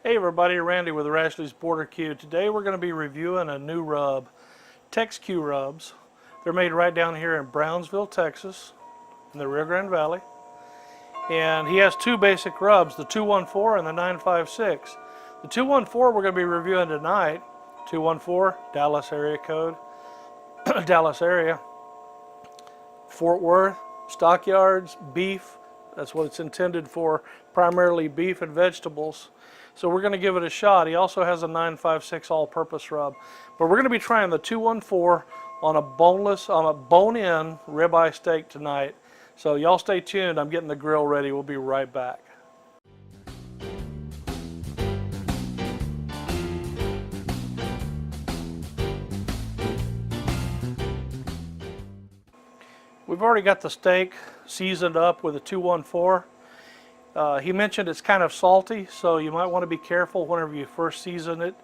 Hey everybody, Randy with Rashley's Border Q. Today we're going to be reviewing a new rub, Tex Q Rubs. They're made right down here in Brownsville, Texas, in the Rio Grande Valley. And he has two basic rubs, the 214 and the 956. The 214 we're going to be reviewing tonight. 214, Dallas area code, Dallas area. Fort Worth, stockyards, beef. That's what it's intended for, primarily beef and vegetables. So we're going to give it a shot. He also has a 956 all-purpose rub. But we're going to be trying the 214 on a bone-in ribeye steak tonight. So y'all stay tuned. I'm getting the grill ready. We'll be right back. We've already got the steak seasoned up with a 214. He mentioned it's kind of salty, so you might want to be careful whenever you first season it.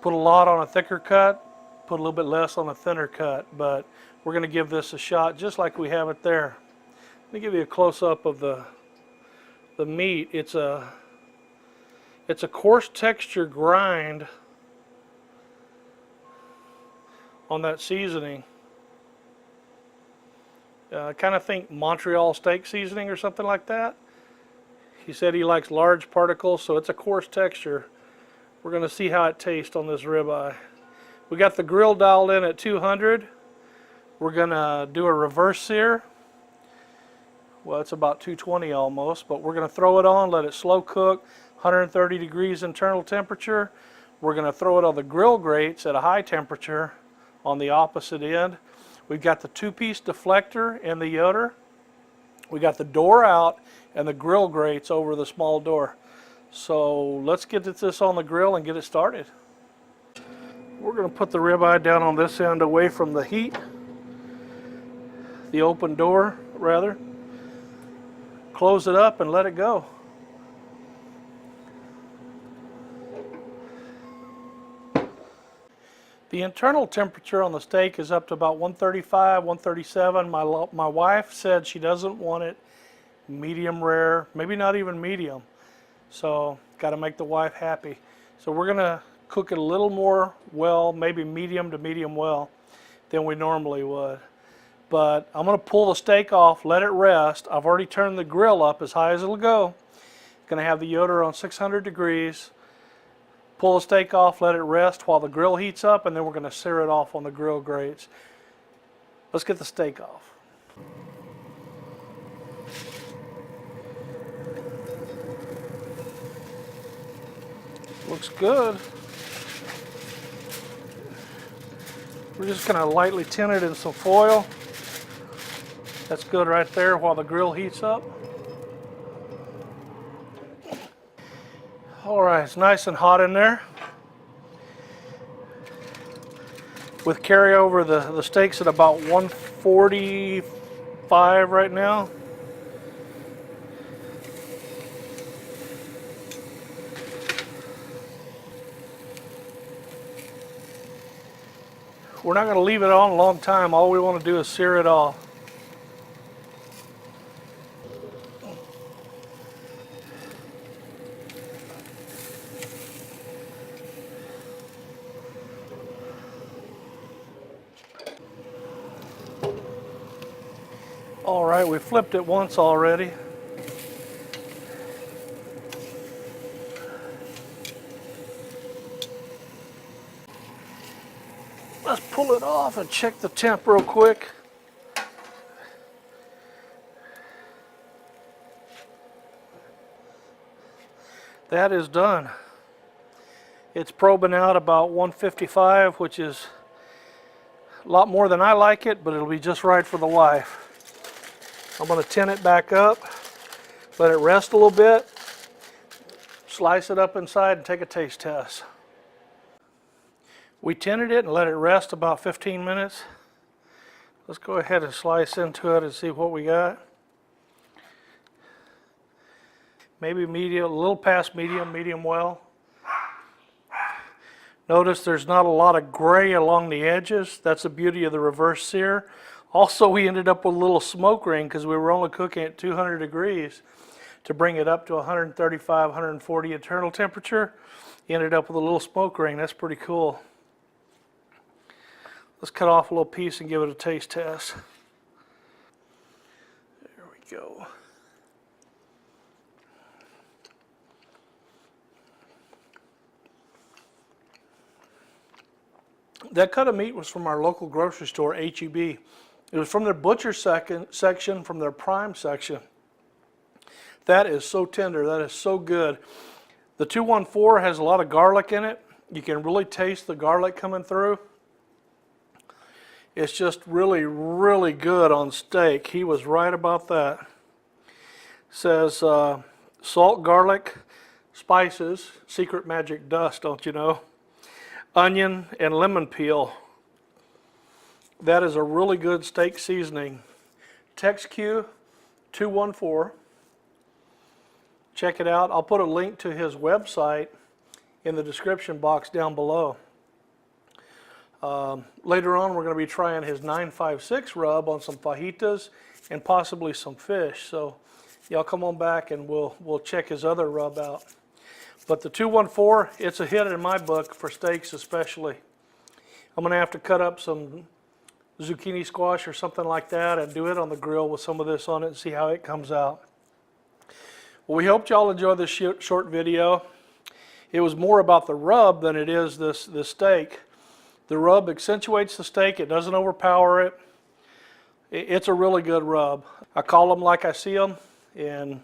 Put a lot on a thicker cut, put a little bit less on a thinner cut, but we're going to give this a shot just like we have it there. Let me give you a close-up of the meat. It's a coarse texture grind on that seasoning. Kind of think Montreal steak seasoning or something like that. He said he likes large particles, so it's a coarse texture. We're going to see how it tastes on this ribeye. We got the grill dialed in at 200. We're going to do a reverse sear. Well, it's about 220 almost, but we're going to throw it on, let it slow cook, 130 degrees internal temperature. We're going to throw it on the grill grates at a high temperature on the opposite end. We've got the two-piece deflector and the yoder. We got the door out and the grill grates over the small door. So let's get this on the grill and get it started. We're going to put the ribeye down on this end away from the heat, the open door rather. Close it up and let it go. The internal temperature on the steak is up to about 135, 137. My wife said she doesn't want it medium rare, maybe not even medium. So got to make the wife happy. So we're going to cook it a little more well, maybe medium to medium well than we normally would. But I'm going to pull the steak off, let it rest. I've already turned the grill up as high as it'll go. Going to have the yoder on 600 degrees. Pull the steak off, let it rest while the grill heats up, and then we're going to sear it off on the grill grates. Let's get the steak off. Looks good. We're just going to lightly tint it in some foil. That's good right there while the grill heats up. Alright, it's nice and hot in there. With carryover, the steak's at about 145 right now. We're not going to leave it on a long time. All we want to do is sear it off. All right, we flipped it once already. Let's pull it off and check the temp real quick. That is done. It's probing out about 155, which is a lot more than I like it, but it'll be just right for the wife. I'm going to tint it back up, let it rest a little bit, slice it up inside and take a taste test. We tinted it and let it rest about 15 minutes. Let's go ahead and slice into it and see what we got. Maybe medium, a little past medium, medium well. Notice there's not a lot of gray along the edges. That's the beauty of the reverse sear. Also, we ended up with a little smoke ring because we were only cooking at 200 degrees. to bring it up to 135, 140 internal temperature. Ended up with a little smoke ring. That's pretty cool. Let's cut off a little piece and give it a taste test. There we go. That cut of meat was from our local grocery store, H-E-B. It was from their butcher section, from their prime section. That is so tender. That is so good. The 214 has a lot of garlic in it. You can really taste the garlic coming through. It's just really, really good on steak. He was right about that. It says salt, garlic, spices, secret magic dust, don't you know? Onion and lemon peel. That is a really good steak seasoning. Tex Q 214. Check it out. I'll put a link to his website in the description box down below. Later on, we're going to be trying his 956 rub on some fajitas and possibly some fish. So y'all come on back and we'll check his other rub out. But the 214, it's a hit in my book for steaks especially. I'm going to have to cut up some zucchini squash or something like that and do it on the grill with some of this on it and see how it comes out. Well, we hope y'all enjoy this short video. It was more about the rub than it is this steak. The rub accentuates the steak. It doesn't overpower it. It's a really good rub. I call them like I see them, and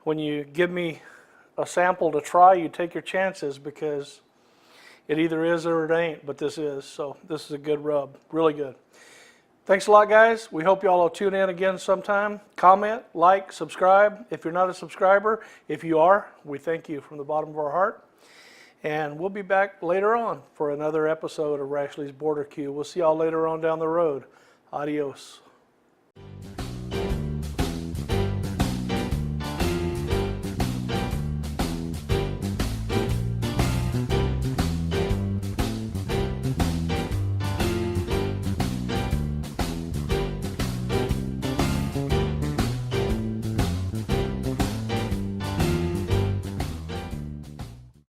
when you give me a sample to try, you take your chances because it either is or it ain't, but this is. So this is a good rub, really good. Thanks a lot, guys. We hope y'all will tune in again sometime. Comment, like, subscribe if you're not a subscriber. If you are, we thank you from the bottom of our heart. And we'll be back later on for another episode of Rashley's Border Q. We'll see y'all later on down the road. Adios.